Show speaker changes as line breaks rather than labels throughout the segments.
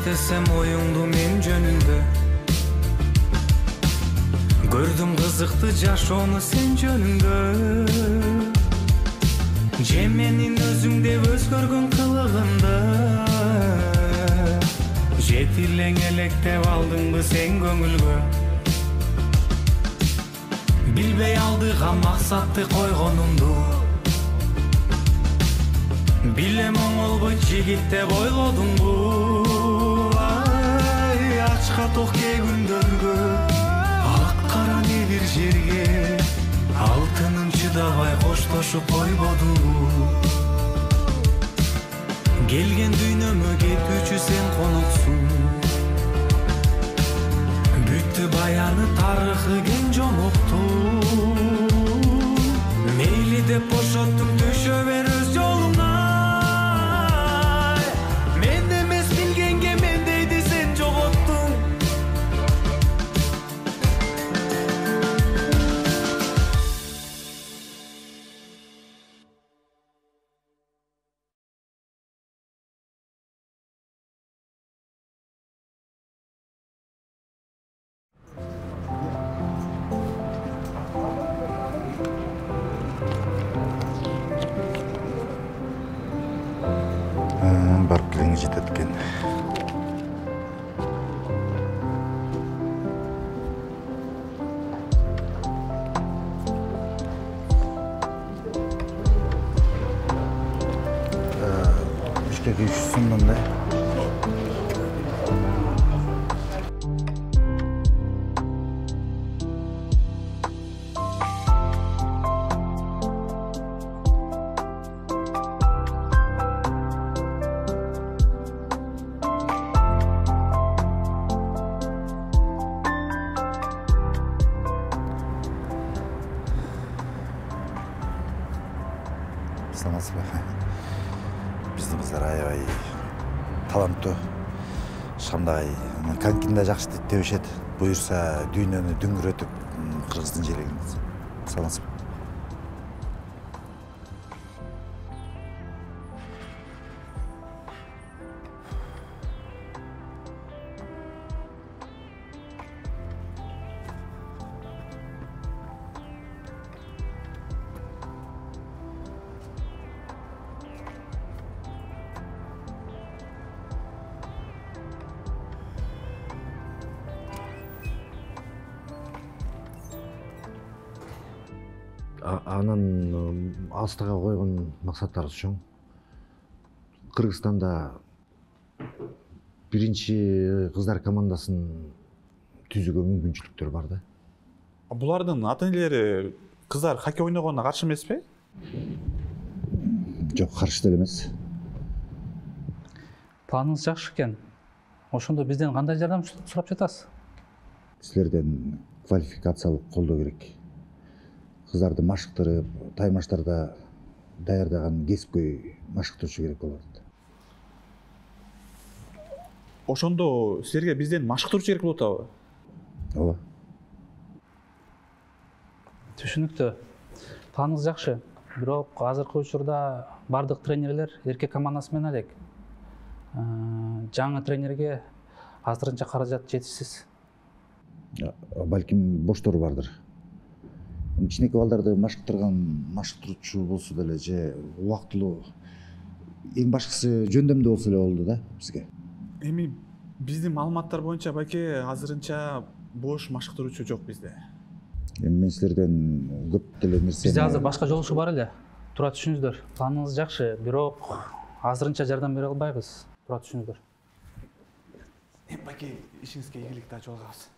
естесем оюңду мен жөнүндө. Көрдүм кызыкты жашоону сен жөнүндө. Же менин өзүң деп өзгөргөн кылыгымды. Жетилең электеп алдыңбы сен көңүлгө. Билбей алдыга максатты койгонумду. Билем оңолбойт жигит деп ойлодуңбу. Ачка ток кээ күндөргө, ак кара небир жерге, алтыным чыдабай коштошуп койбоду. Келген дүйнөмө кетүүчү сен коноксуң. Бүттү баяны тарыхы кен жомокту. Мейли деп бошоттум, түшө бер өз жолуңа. Мен эмес билгенге мен дейди сен жоготтуң.
Барып келеңе жетет экен. Бишкекке 300 сом мындай. Саламатсызбы? Биздин кыздар аябай таланттуу. Шамдай конькини да жакшы тебишет. Буюрса дүйнөнү дүңгүрөтүп кыргыздын желегин. Саламатсызбы? Анан астыга койгон максаттарыбыз чоң. Кыргызстанда биринчи кыздар командасын түзүүгө мүмкүнчүлүктөр бар да.
Булардын ата-энелери кыздар хоккей ойногонуна каршы эмеспи?
Жок, каршы деле эмес.
Планыңыз жакшы экен. Ошондо бизден кандай жардам сурап жатасыз?
Силерден квалификациялык колдоо керек. Кыздарды машыктырып, таймаштарда даярдаган кесипкөй машыктырчу керек болот.
Ошондо силерге бизден машыктырчу керек болот абы?
Ооба.
Түшүнүктүү. Планыңыз жакшы. Бирок азыркы учурда бардык тренерлер эркек командасы менен элек. Жаңы тренерге азырынча каражат жетишсиз.
Балким боштор бардыр. Кичинекей балдарды машыктырган машыктыруучу болсо деле же убактылуу, эң башкысы жөндөмдүү болсо эле болду да бизге.
Эми биздин маалыматтар боюнча байке азырынча бош машыктыруучу жок bizde.
Мен силерден көп деле нерсе.
Бизде азыр башка жолушу бар эле. Тура түшүңүздөр. Планыңыз жакшы, бирок азырынча жардам бере албайбыз. Тура түшүңүздөр.
Байке ишиңизге ийгилик да жолугабыз.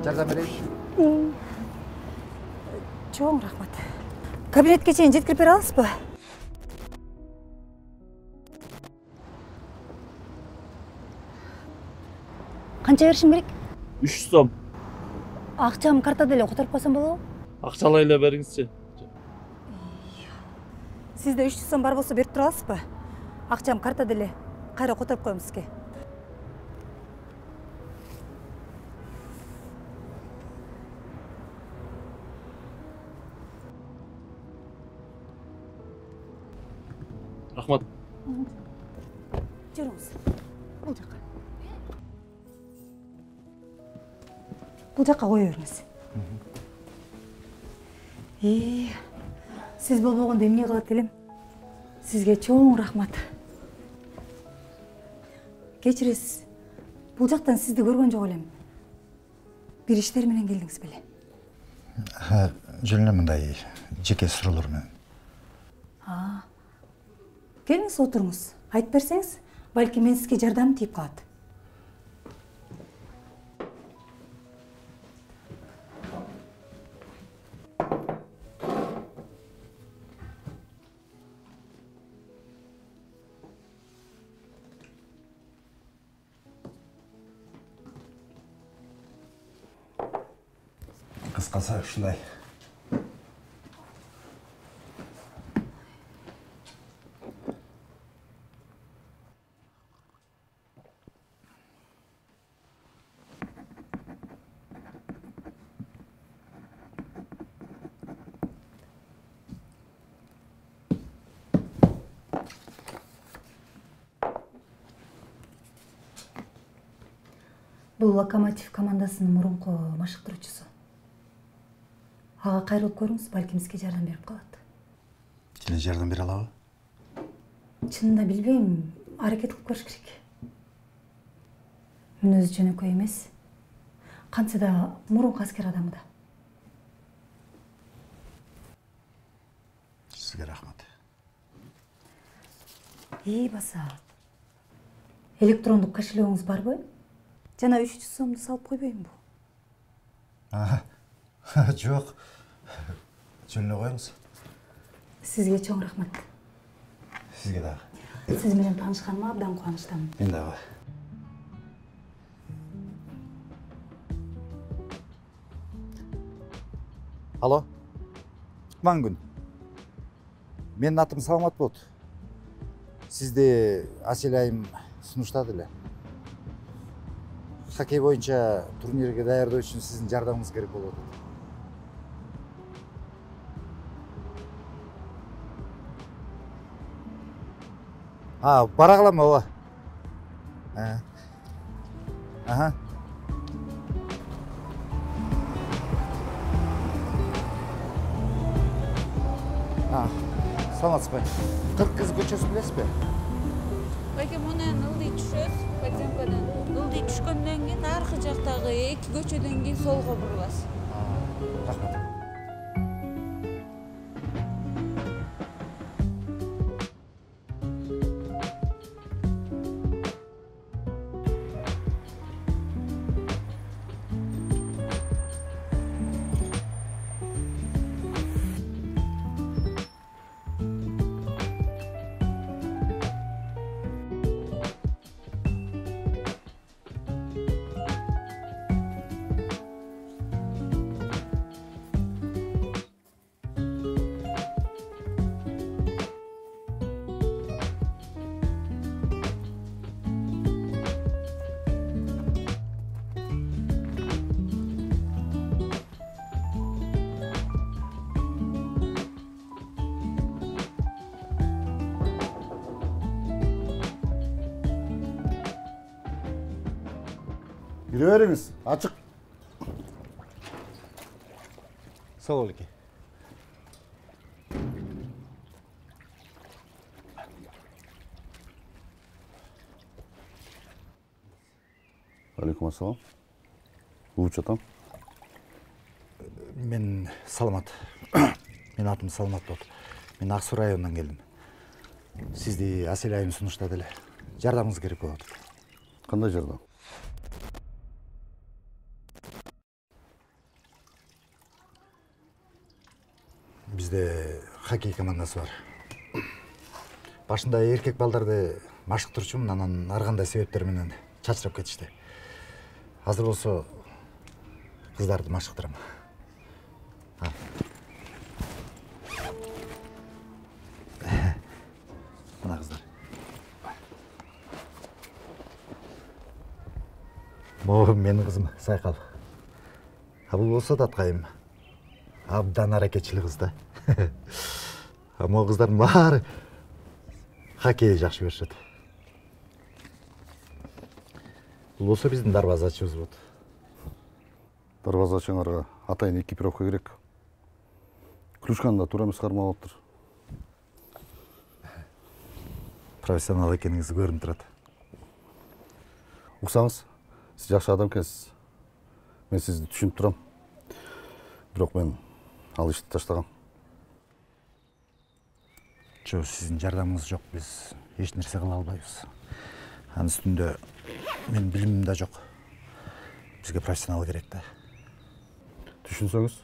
Жардам берейинчи.
Чоң рахмат. Кабинетке чейин жеткирип бере аласызбы? Канча беришим керек?
300 сом.
Акчам картада эле которуп койсом болобу?
Акчалай эле бериңизчи.
Сизде 300 сом бар болсо берип тура аласызбы? Акчам картада эле кайра которуп коем сизге.
Рахмат.
Жүрүңүз. Бул жака. Бул жака кое бериңиз. Сиз болбогондо эмне кылат элем? Сизге чоң рахмат. Кечиресиз. Бул жактан сизди көргөн жок элем. Бир иштер менен келдиңиз беле?
Жөн эле мындай жеке суроолор менен.
Келиңиз отуруңуз. Айтып берсеңиз, балки мен сизге жардам тийип калат.
Кыскасы ушундай.
Бул Локомотив командасынын мурунку машыктыруучусу. Ага кайрылып көрүңүз, балким сизге жардам берип калат.
Силе жардам бере алабы?
Чынында билбейм, аракет кылып көрүш керек. Мүнөзү жөнөкөй эмес. Кантса да мурунку аскер адамы да.
Сизге рахмат.
Баса. Электрондук кошелегиңиз барбы? Жана 300 сомду салып койбоймунбу?
Жок. Жөн эле коюңуз.
Сизге чоң рахмат.
Сизге дагы.
Сиз менен таанышканыма абдан кубанычтамын.
Мен дагы. Алло. Кутман күн. Менин атым Саламат болот. Сизди Асель айым сунуштады эле. Хоккей боюнча турнирге даярдоо үчүн сиздин жардамыңыз керек болот. Бара калам ооба. Саламатсызбы? Кыргыз көчөсүн билесизби?
Байке мунан ылдый түшөсүз, подземкадан. Ылдый түшкөндөн кийин аркы жактагы 2 көчөдөн кийин солго буруласыз.
Рахмат. Giре беріңіз, açık. Sağ ol ki.
Алейкум ассалам. Лучше там?
Мен Саламат. Мен атым Саламат болот. Мен Аксу районунан келдим. Сизди Асель айым сунуштады эле. Жардамыңыз керек болот.
Кандай жардам?
Бизде хоккей командасы бар. Башында эркек балдарды машыктырчумун, анан ар кандай себептер менен чачырап кетишти. азыр болсо кыздарды машыктырам. Мына кыздар. Могу менин кызым Сайкал. Бул болсо Таткайым. Абдан аракетчил кыз да. Могу кыздардын баары хоккей жакшы көрүшөт. Бул болсо биздин дарбазачыбыз болот.
Дарбазачыңарга атайын экипировка керек. Ключканы да туура эмес кармап атыптыр.
Профессионал экениңиз көрүнүп турат.
Уксаңыз, сиз жакшы адам экенсиз. Мен сизди түшүнүп турам. Бирок мен ал ишти таштагам.
Жок, сиздин жардамыңыз жок, биз эч нерсе кыла албайбыз. Анын үстүндө менин билимим да жок. Бизге профессионал керек да.
Түшүнсөңүз,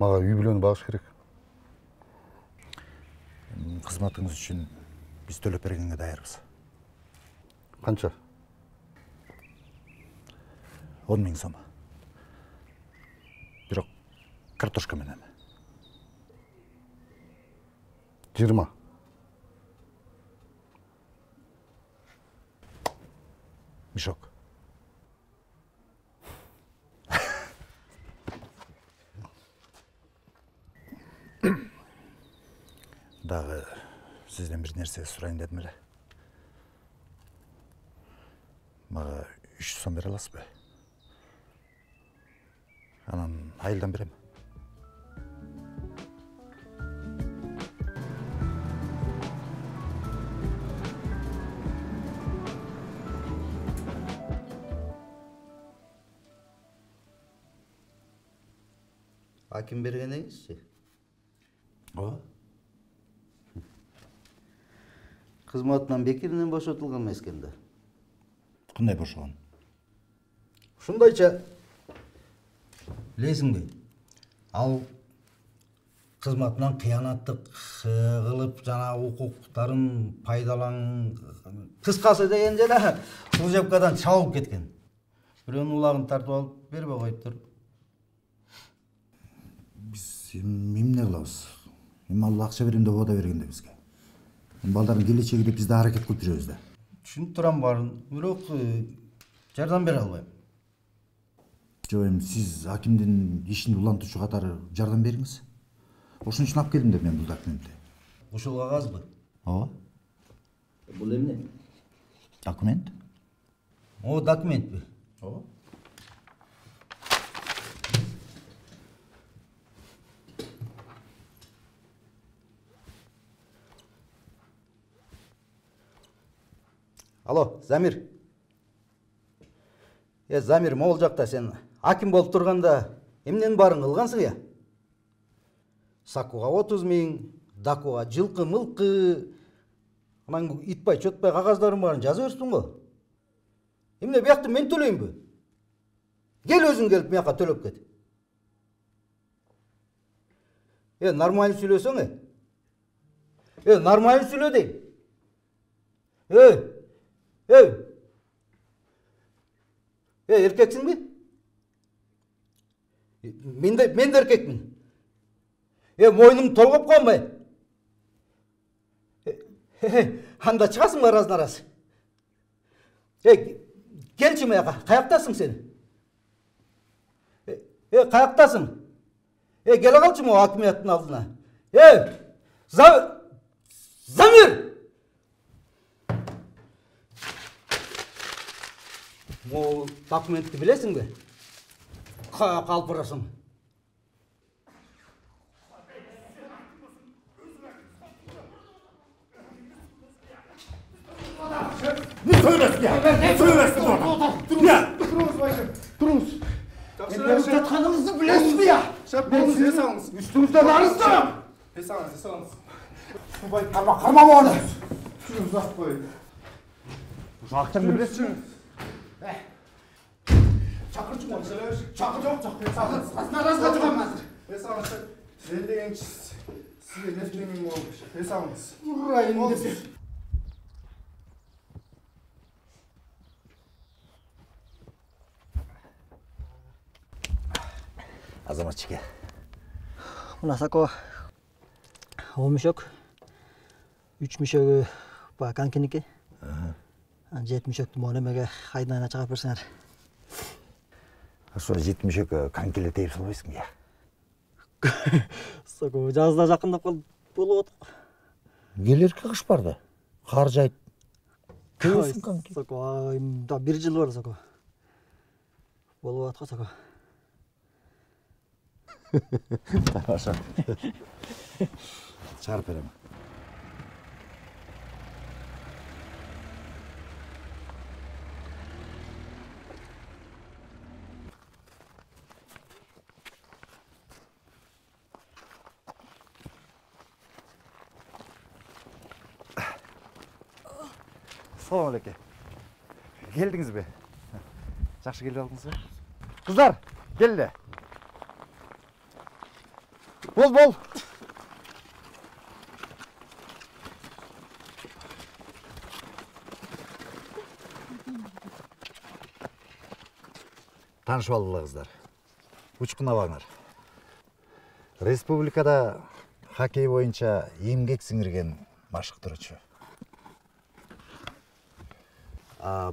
мага үй бүлөнү багыш керек.
Кызматыңыз үчүн биз төлөп бергенге даярбыз.
Канча?
10 000 сом. Бирок картошка менен.
20.
Мешок. Дагы сизден бир нерсе сурайын дедим эле. Мага 300 сом бере аласызбы? Анан айылдан берем.
Аким берген деңизчи?
Ооба.
Кызматынан бекеринен бошотулган эмес экен да.
Кандай бошогон?
Ушундайча, билесиңби? Ал кызматынан кыянаттык кылып, жана укуктарын пайдалан, кыскасы деген жана Служебкадан чабып кеткен. Бирөөнүн улагын тартып алып бербей коюптур.
Биз эмне кылабыз? Эми ал акча берем деп убада берген да бизге. Балдардын келечеги деп бизде аракет кылып жүрөбүз да.
Түшүнүп турам баарын, бирок жардам бере албайм.
Жок, эми сиз акимдин ишин улантуучу катары жардам бериңиз. Ошон үчүн алып келдим да мен бул документти.
Ушул кагазбы?
Ооба.
Бул эмне?
Документ?
О, документпи?
Ооба.
Алло, Замир. Замир, могул жакта сен аким болуп турганда эмненин баарын кылгансың я? Сакуга 30 000, Дакуга жылкы-мылкы, анан итпай, чөтпай кагаздарын баарын жазып бериптиң го. Эмне биякты мен төлөйүнбү? Кел өзүң келип мияка төлөп кет. Нормально сүйлөсөң, нормально сүйлө дейм. Эркексиңби? Мен де эркекмин. Мойнум толгоп коймой. Анда чыгасың ба арасы? Келчи маяка, каяктасың сен? Каяктасың? Келе калчы могу акимияттын алдына. Замир! Могу документти билесиңби? Каяка алып барасың?
Ne söylesin ya? Ne söylesin orada? Ya! Durunuz. Benim tatkanınızı bilesiniz ya. Ben size üstünüzde varızdım. Pesanız. Karma onu. Şunu uzak koyun. Uzaktan bilesiniz. Çakırcım onu. Çakırcım. Aslında razı çıkamaz. Pesanız. Sen de gençsiz. Size nefretim olmuş. Pesanız. Vurayım dedi.
Азаматчике.
Мына Сако 10 мүшөк. 3 мүшөгү баа канкиники. 7 мүшөктү монемеге айдана чыгап берсеңер.
Ошо 7 мүшөк канкиле тейип салбайсың я.
Сако жазда жакындап болуп атат.
Келерки кыш барды. Кар жайт. Тейсиң канки.
Сако да 1 жыл бар Сако. Болуп атат Сако.
Тамаша. Чыгарып берем. Салам алейкум. Келдиңиз бе? Жакшы келип алдыңыз ба? Кыздар, келди. Бол. Таанышып алдылар кыздар. Учкун абаңар. Республикада хоккей боюнча эмгек сиңирген машыктыруучу.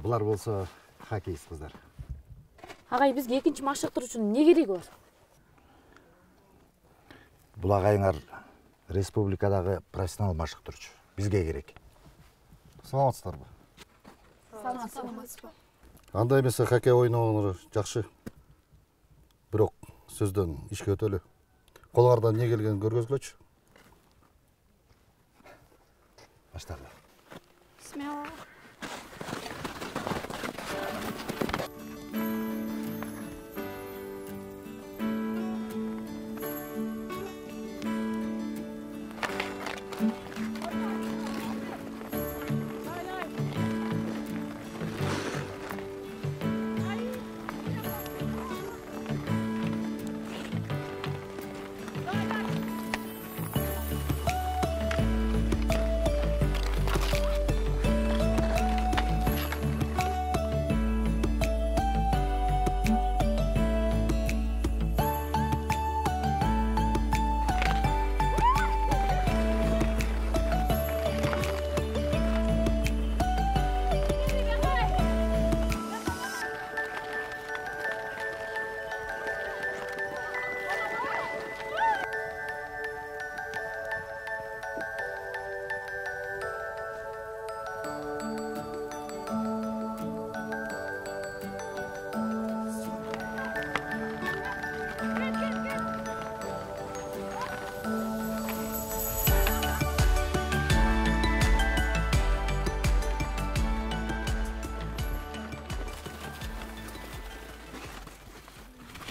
Булар болсо хоккейист кыздар.
Агай, бизге экинчи машыктыруучунун эмне кереги бар?
Бул агайыңар республикадагы профессионал машыктыруучу. Бизге керек.
Саламатсыздарбы?
Саламатсызбы?
Андай эмесе хоккей ойногоңор жакшы. Бирок сөздөн ишке өтөлү. Колуңардан эмне келгенин көргөзгүлөчү.
Баштайлы.
Смело.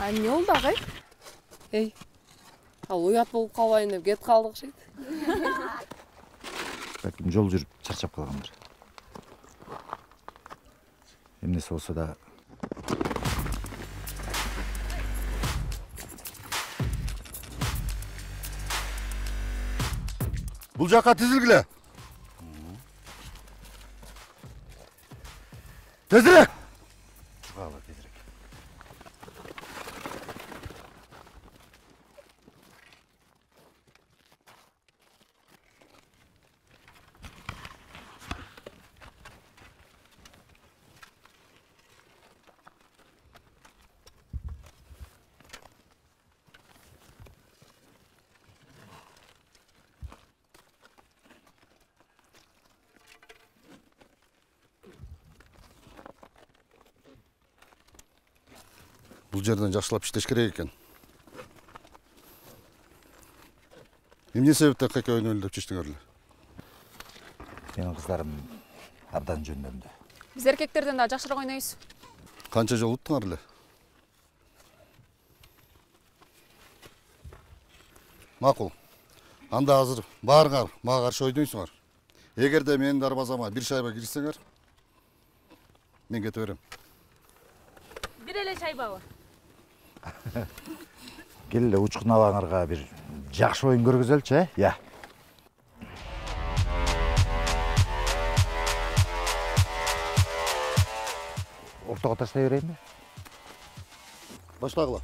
Эмне болду агай? Ал уят болуп калбайын деп кетип калдык шейт.
Бәлким жол жүрүп чарчап калгандыр. Эмнеси болсо да
Бул жака тизилгиле. Тезирээк.
чугалы тезирээк.
Бул жерден жакшылап иштеш керек экен. Эмне себептен хоккей ойнойлу деп чечтиңер?
Менин кыздарым абдан жөндөмдү.
Биз эркектерден да жакшыраак ойнойбуз.
Канча жол уттуңар эле? Макул. Анда азыр баарыңар мага каршы ойнойсуңар. Эгерде менин дарбазама бир шайба кирсеңер, мен кете берем.
Бир эле шайбабы?
Кел эле учкун абаңарга бир жакшы оюн көргөзөлчү, Я. Ортого таштай берейинби?
Баштагыла.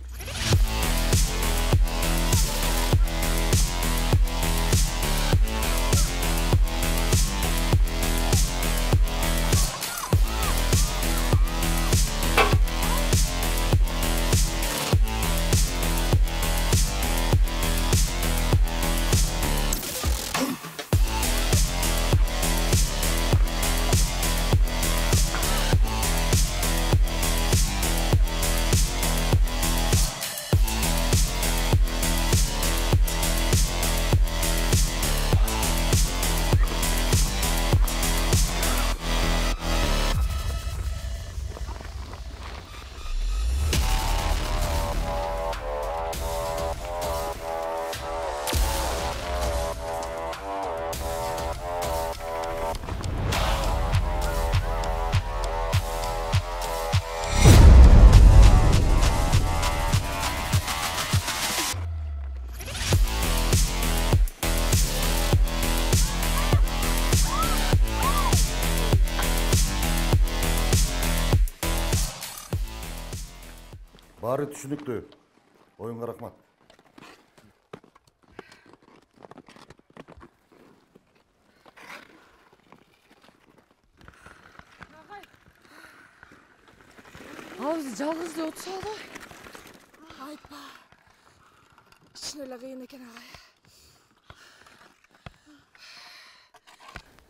Баары түшүнүктүү. Оюнга рахмат.
Ал биз жалгыз эле отуруп албай. Айтпа. Чын эле кыйын экен агай.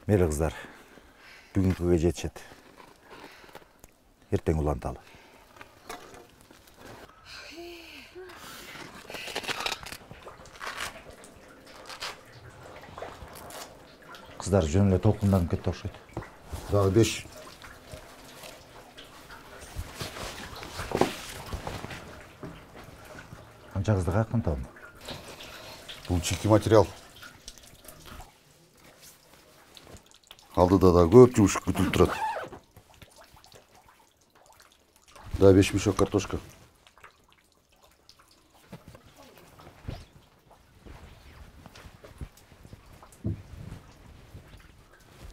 Мейли кыздар, бүгүнкүгө жетишет. Эртең уланталы. Кыздар жөн эле толкунданып кетти окшойт.
Дагы 5.
Канча кызды каяктан табам?
Бул чийки материал. Алдыда да көп жумуш күтүлүп турат. Да 5 мешок картошка.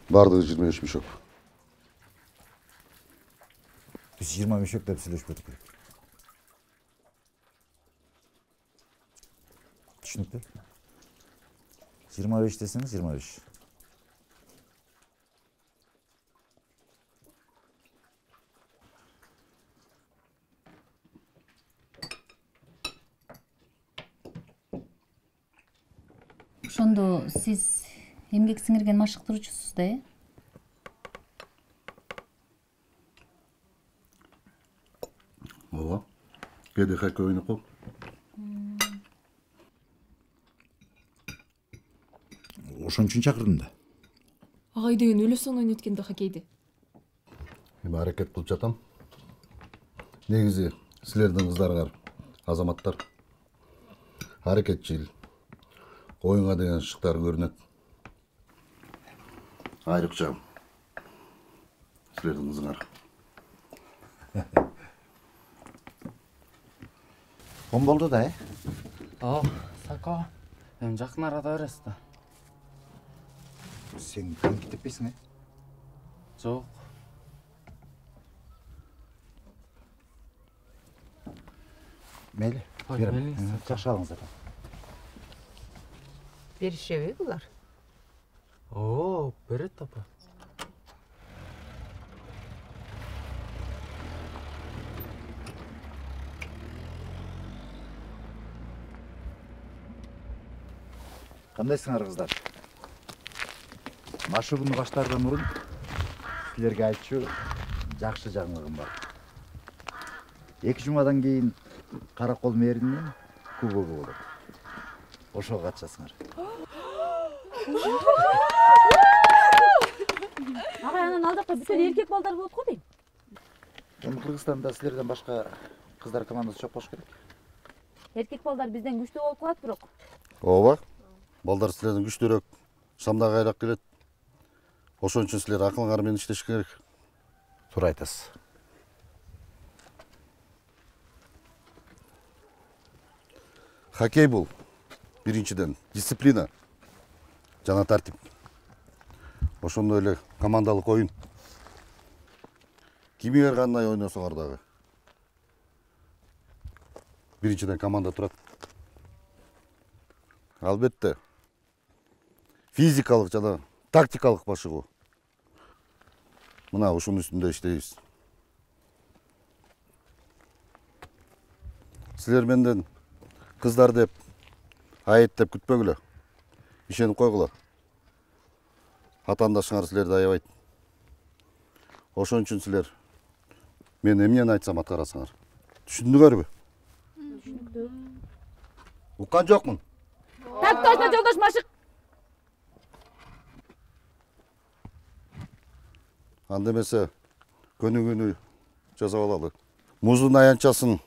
Бардыгы 25 мешок.
Биз 20 мешок деп сүйлөшпөдүк беле. Түшүнүктүү. 25 десеңиз 25.
Ошондо сиз эмгек сиңирген машыктыруучусуз да, э?
Ооба. Кээде хоккей ойноп кол.
Ошон үчүн чакырдым да.
Агай деген өлө соң ойнойт экен да хоккейди.
Эми аракет кылып жатам. Негизи силердин кыздарыңар азаматтар. Аракетчил. Оюнга деген шыктар көрүнөт. Айрыкча силердин кызыңар.
Он болду да, э?
Сако. Эми жакын арада бересиз да.
Сен ким кетпейсиң, э?
Жок.
Мейли. Берем. Жакшы алыңыздар.
Беришеби булар?
Берет апа.
Кандайсыңар кыздар? Машыгууну баштаардан мурун силерге айтчу жакшы жаңылыгым бар. 2 жумадан кийин Каракол мэринин кубогу болот. Ошого катышасыңар.
Агай, анан алдакы бүт эле эркек балдар болот го дейм.
Эми Кыргызстанда силерден башка кыздар командасы жок болуш керек.
Эркек балдар бизден күчтүү болуп калат бирок.
Ооба. Балдар силерден күчтүүрөөк, шамда кайрак келет. Ошон үчүн силер акылыңар менен иштеш керек.
Туура айтасыз.
Хоккей бул биринчиден дисциплина жана тартип. Ошондой эле командалык оюн. Кимиңер кандай ойносоңор дагы. Биринчиден команда турат. Албетте физикалык жана тактикалык башыгуу. Мына ушунун үстүндө иштейбиз. Силер менден кыздар деп, айет деп күтпөгүлө. Ишенип койгула. Атаандашыңар силерди аябайт. Ошон үчүн силер мен эмнени айтсам аткарасыңар. Түшүндүңөрбү?
Түшүнүктүү.
Уккан жокмун.
Так точно, жолдош Машык.
Анда эмесе көнүгүүнү жасап алалы. Муздун аянтчасын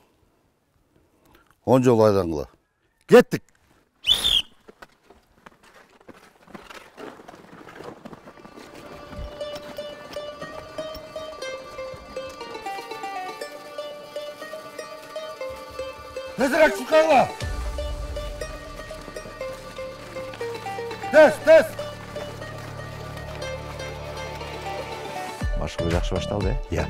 10 жолу айлангыла. Кеттик. Тезирээк чыккыла. Тез.
Машыгуу жакшы башталды, э?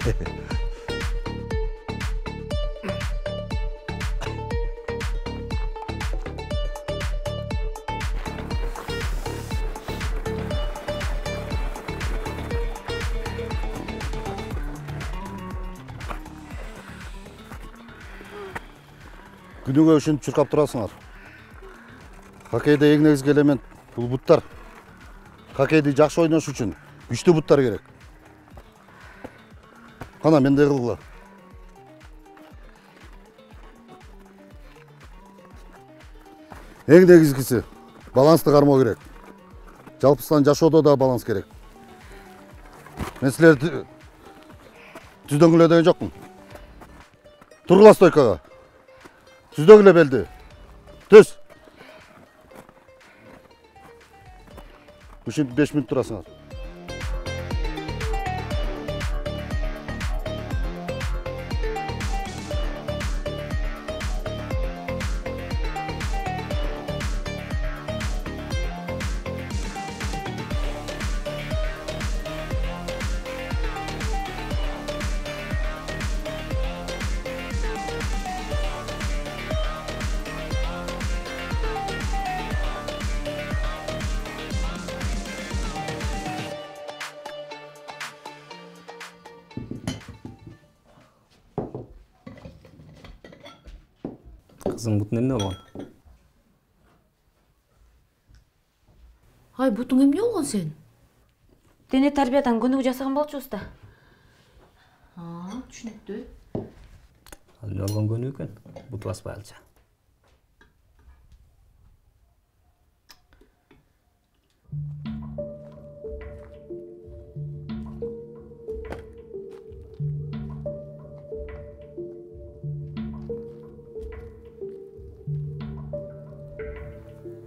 күнүгө ушинтип чуркап турасыңар. Хоккейде эң негизги элемент бул буттар. Хоккейди жакшы ойнош үчүн күчтүү буттар керек. Кана мендей кылгыла. Эң негизгиси балансты кармоо керек. Жалпысынан жашоодо да баланс керек. Мен силерди түздөгүлө деген жокмун. Тургула стойкага. Түздөгүлө белди. Түз. Ушинтип 5 мүнөт турасыңар.
Kızım butun emne olған?
Ай, бутуң эмне болгон сен? Дене тарбиядан көнүгүү жасаган болчубуз да. Түшүнүктүү.
Ал эмне болгон көнүгүү экен? Буту баспай алча.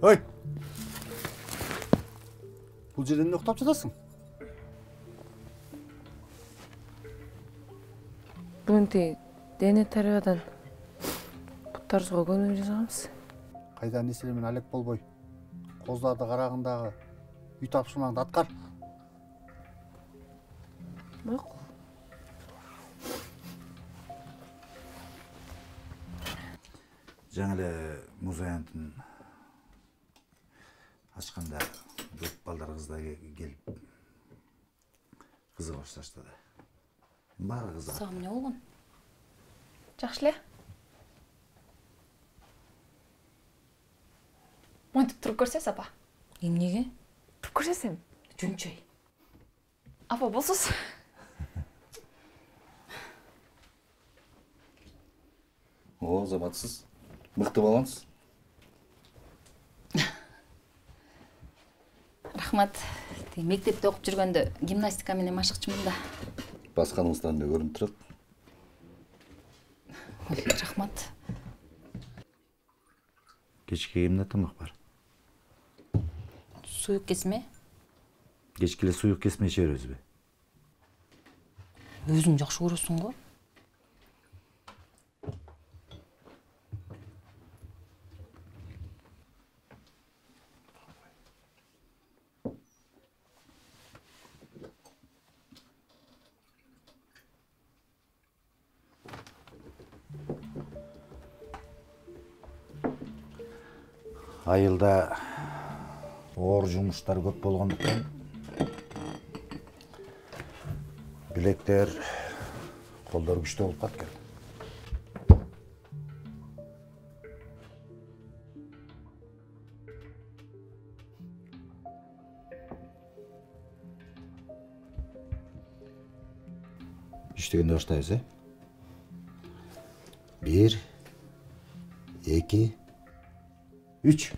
Ой! Бұл жерден не ұқтап жатасың?
Бүгінтей дене тарбиядан бұттарызға көнүгүү жасағанбыз.
Қайдан неселемен әлек болбой. Қоздарды қарағындағы үй тапшырмаңды аткар.
Мақұл.
Жаңа эле музаянтын ачканда көп балдар кыздар келип кызыга башташты да. Баары кызыга.
Сага эмне болгон?
Жакшы эле. Монтип туруп көрсөз, апа.
Эмнеге?
Туруп көрсөсөм.
Жөнчөй.
Апа, болсоз.
О, заматсыз. Мыкты балансыз.
Рахмат. Мектепте окуп жүргөндө гимнастика менен машыкчымын да.
Басканыңыздан да көрүнүп турат.
Рахмат.
Кечке эмне тамак бар?
Суюк кесме?
Кечке эле суюк кесме иче беребизби?
Өзүң жакшы көрөсүң го?
Айылда оор жумуштар көп болгондуктан билектер, колдор күчтүү болуп калат экен. Иштегенде баштайбыз, 1, 2, 3.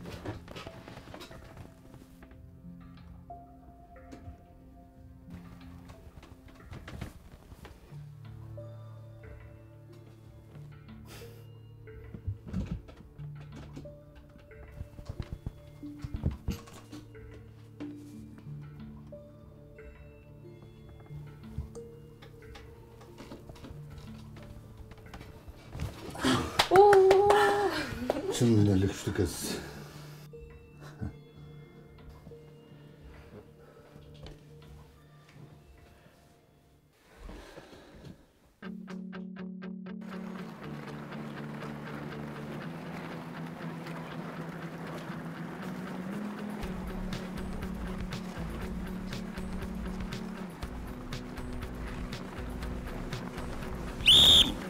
Чынымен эле күчтүү экенсиз.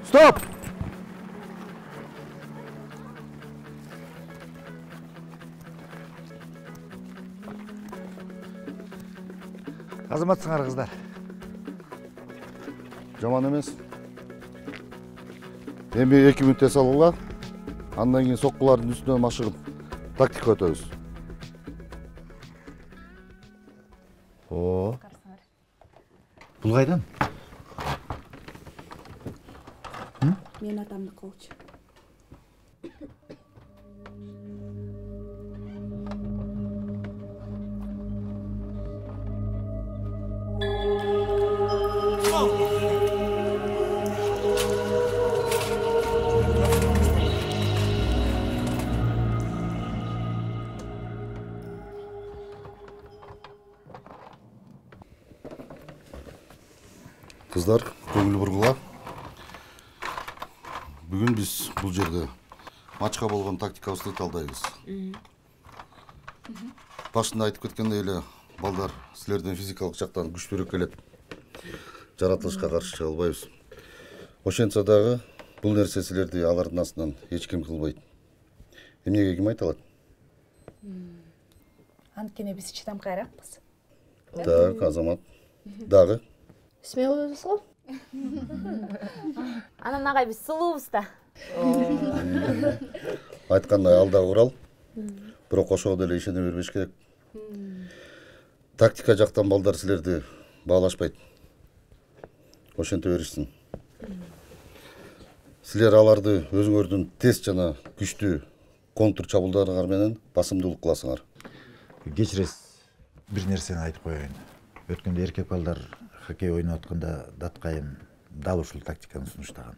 Стоп!
Азаматсыңар кыздар.
Жаман емес. Эми 2 мүнөт эс алгыла. Андан кийин соккулардын үстүнөн машыгып тактика өтөбүз.
О. Бул кайдан?
Мен атамды болчу.
Kızlar, көңіл бұрғыла. Бүгін біз бұл жерде матчқа болған тактикабызды талдайбыз. Башында айтып кеткендей эле, балдар силерден физикалык жактан күчтүүрөөк келет. Жаратылышка каршы чыга албайбыз. Ошентсе дагы бул нерсе силерди алардын астынан эч ким кылбайт. Эмнеге ким айта алат?
Анткени биз чыдамкайракпыз.
Так, Азамат. Дагы?
Смелуйбуз го? Анан агай биз сулуубуз да.
Айткандай алда урал. Бирок ошого деле ишене бербеш керек. Тактика жактан балдар силерди баалашпайт. Ошенте беришсин. Силер аларды өзүңөрдүн тез жана күчтүү контр чабуулдарыңар менен басымдуулук кыласыңар.
Кечиресиз, бир нерсени айтып коеюн. Өткөндө эркек балдар хоккей ойнап атканда Даткайым дал ушул тактиканы сунуштаган.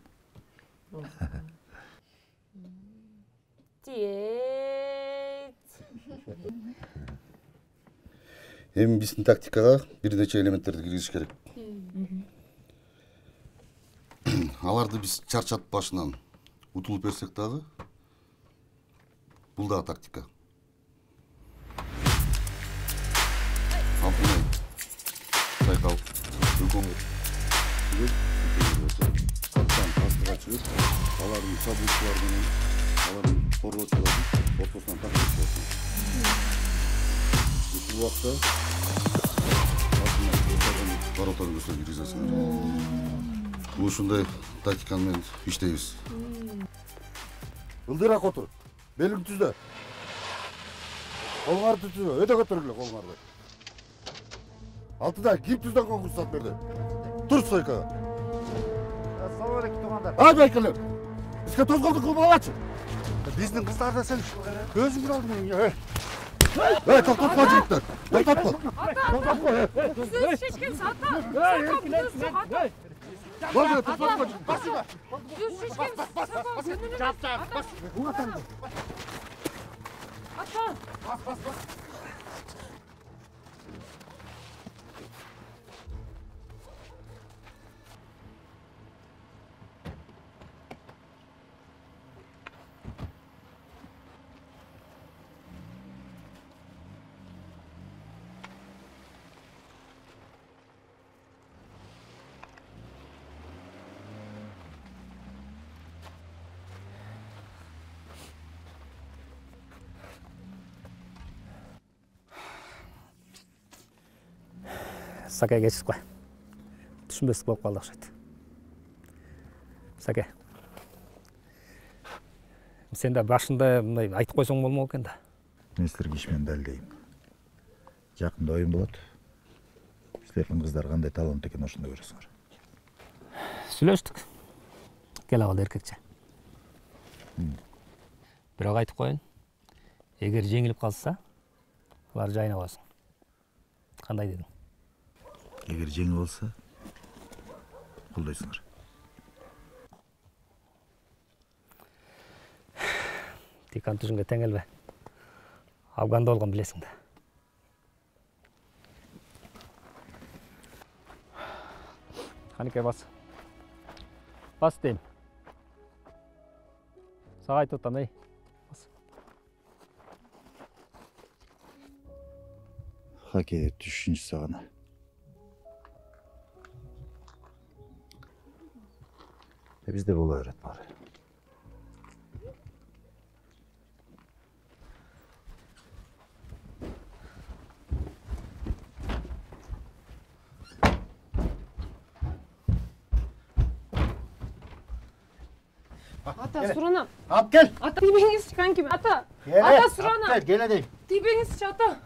Эми биздин тактикага бир нече элементтерди киргизиш керек. Аларды биз чарчатып башынан утулуп берсек дагы, бул дагы тактика. Алтынай, сайкал, үлкөн каттан астыга чыгып, алардын чабуучулар менен, алардын коргоочулардын ортосунан тактик болсун. Бул убакта воротаны көзгө киргизесиңер. Бул ушундай тактика менен иштейбиз. Ылдыраак отур. Белиң түздө. Колуңарды түзө, өтө көтөргүлө колуңарды. Алтыда ким түздөн конкурс сат берди? Тур стойкага.
Салам алейкум тумандар.
Ай байкалер. Бизге тозголдук кылбагачы.
Биздин кыздар да сен өзүң алдың.
Токтотпо жигиттер. Токтотпо.
Siz şişkiniz ata.
Болду, токтотпо жигиттер.
Siz şişkiniz. Ata.
Саке кечип кой. Түшүнбөстүк болуп калды окшойт. Саке. Сен да башында мындай айтып койсоң болмок экен да.
Мен силерге ишмен далилдейм. Жакында оюн болот. Силердин кыздар кандай талант экенин ошондо көрөсүңөр.
Сүйлөштүк. Кел абал эркекче. Бирок айтып коеюн. Эгер жеңилип калса, алар жайына аласың. Кандай дедиң?
Эгер жеңил болса, колдойсуңар.
Тик антүшүнгө тең элбе. Афганда болгон билесиң да. Канеке бас. Бас дейм. Сага айтып атам, эй.
Хоккейде түшүнчүсү гана. Бизде бола берет баары.
Ата, суранам.
Алып кел.
Ата, тийбеңизчи канким. Ата.
Келе.
Ата, суранам.
Келе дейм.
Тийбеңизчи, ата.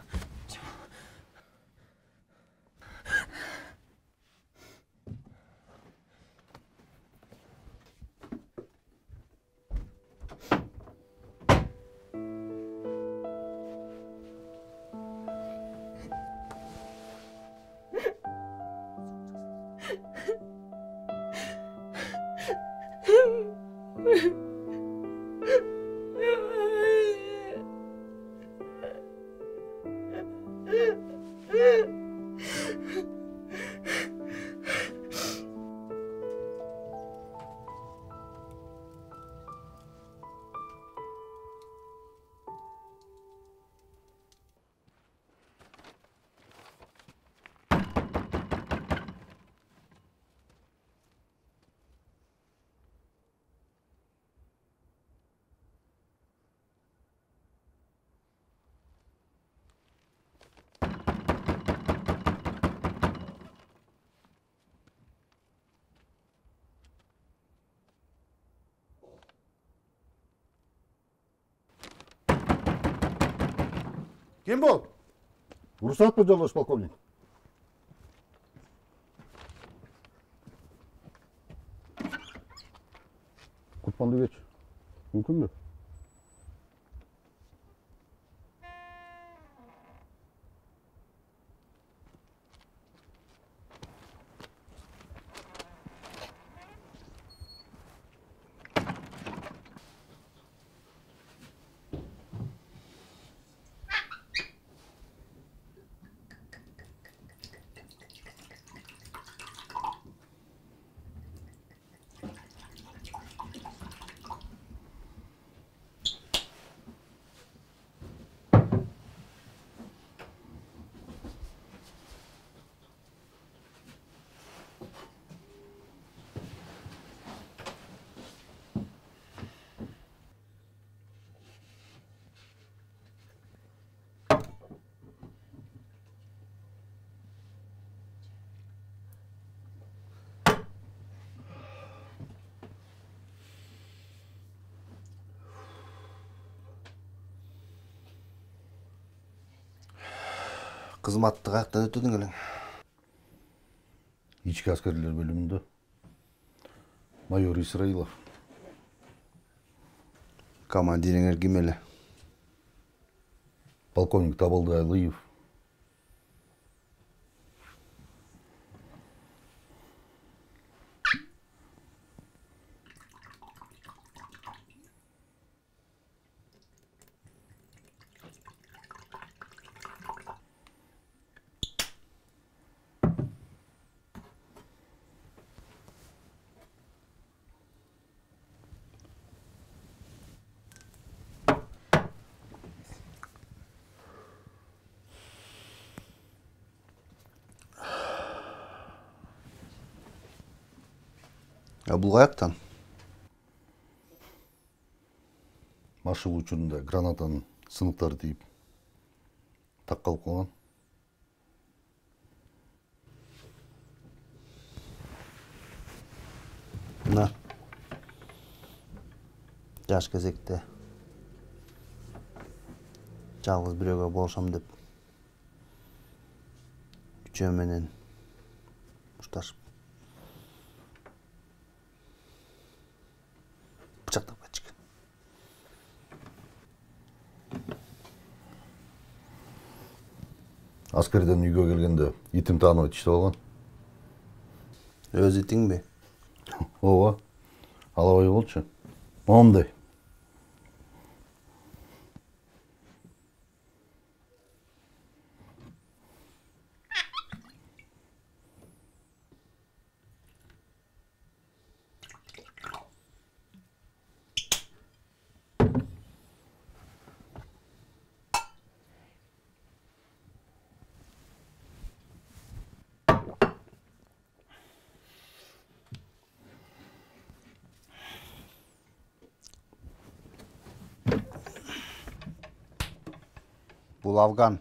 Kim bu? Ruhsat mı Joldoş polkovnik? Kutmandı geç. Mümkün mü?
Кызматты каяктан өтөдүң элең?
İçki askerler bölümünde. Майор Исраилов.
Командириңер ким эле?
Полковник Табылдай Алыев.
Бул каяктан?
Маршал учурунда гранатанын сыныктары тийип так калып калган.
Мына жаш кезекте жалгыз бирөөгө болушам деп үчөө менен мушташып бычактап качкан.
Аскерден үйгө келгенде итим таанып ичип алган.
Өз итиңби?
Ооба. Алабай болчу. Момундай.
Бул Афган.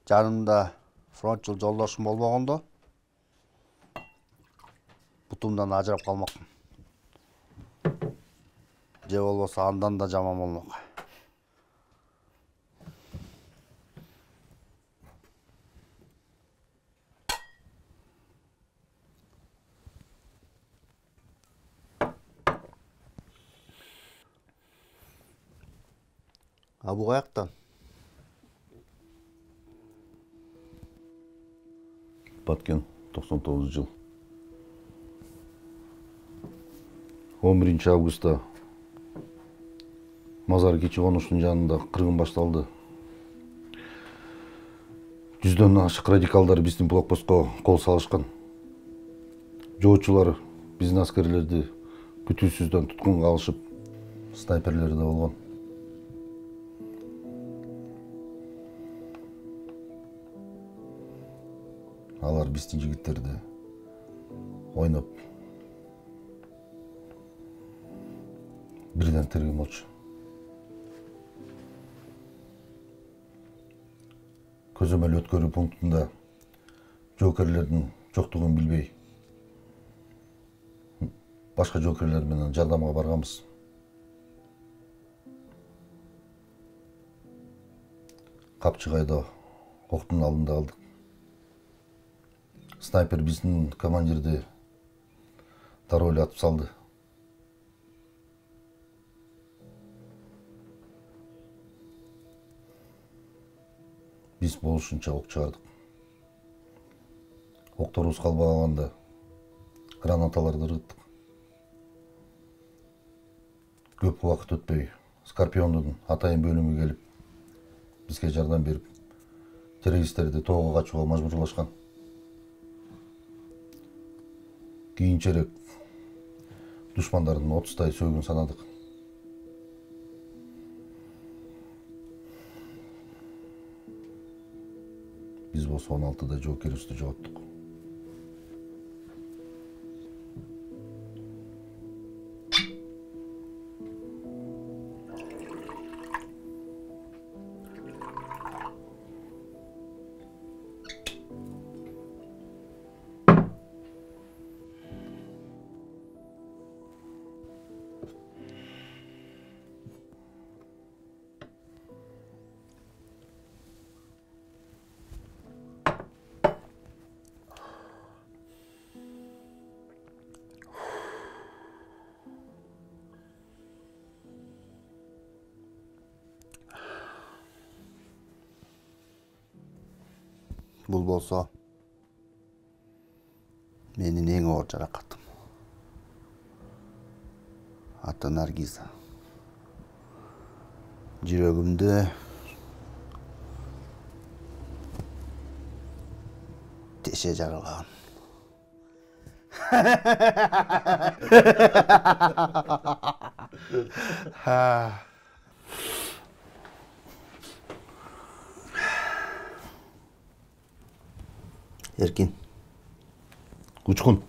Жанымда фронтчул жолдошум болбогондо бутумдан ажырап калмакмын. же болбосо андан да жаман болмок. А бу каяктан?
Баткен 99 жыл. 11 августта Мазар кечи конуштун жанында кыргын башталды. Жүздөн ашык радикалдар биздин блокпостко кол салышкан. Жоочулар биздин аскерлерди күтүүсүздөн туткунга алышып, снайперлер да болгон. Алар биздин жигиттерди ойноп бирден тергемекчи. Көзөмөл өткөрүү пунктунда жокерлердин жоктугун билбей, башка жокерлер менен жардамга барганбыз. Капчыгайда октун алдында калдык. Снайпер биздин командирди дароо эле атып салды. Биз болушунча ок чыгардык. Окторубуз калбаганда гранаталарды ыргыттык. Көп убакыт өтпөй Скорпиондун атайын бөлүмү келип, бизге жардам берип, террористтерди тоого качууга мажбурлашкан. Кийинчерээк душмандардын 30-тай сөөгүн санадык. Биз болсо 16-да жоокерибизди жоготтук.
Бул болсо менин эң оор жаракатым. Аты Наргиза. Жүрөгүмдү теше жаралган. Эркин.
Учкун.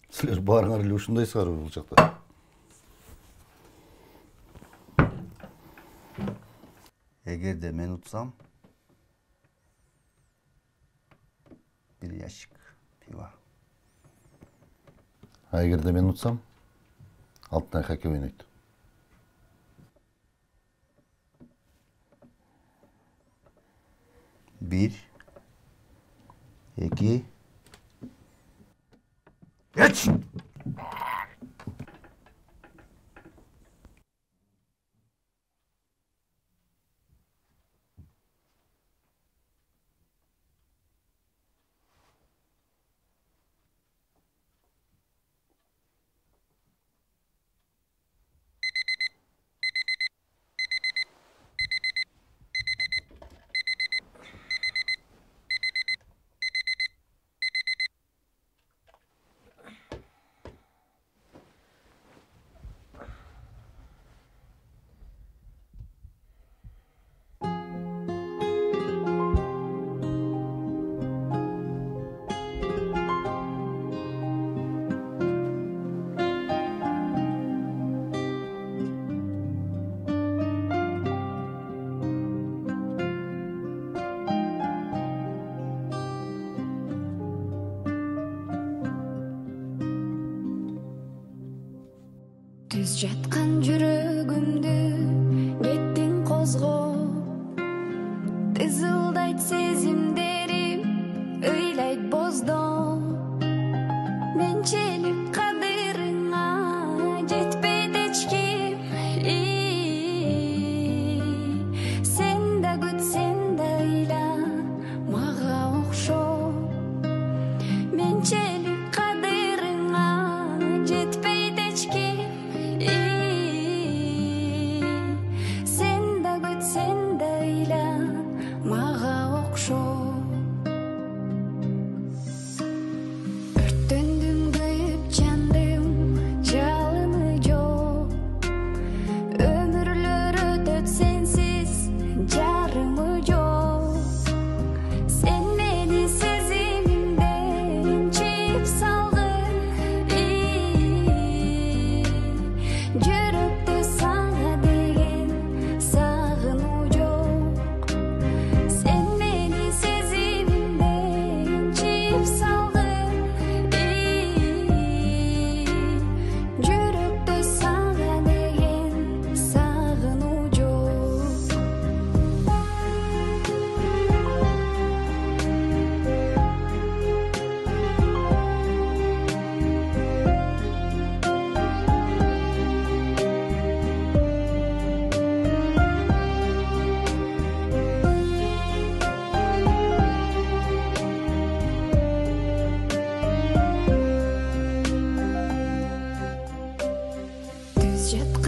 Силер баарыңар эле ушундайсыңар бул жакта.
Эгерде мен утсам, бир ящик пива.
А эгерде мен утсам, алтынай хоккей ойнойт.
Бир, эки,
үч.
Түз жатқан жүрегімді кеттің қозғап, тызылдайт сезімдерім, ыйлайт боздоп. Менчелик қадырыңа жетпейді ешкім. Сен да күт, сен да ыйла, мага окшоп. Менчелик қадырыңа жетпейді ешкім. Сен да күт, сен да ыйла, мага окшоп. Өрттөндүм, күйүп жандым, жалыны жок. Өмүрлөр өтөт сенсиз, жарымы жок. Сен мени сезимимден чийип салгын. Жүрөктө сага деген сагынуу жок. Сен мени сезимимден чийип салгын. Жүрөктө сага деген сагынуу жок. Түз жатқан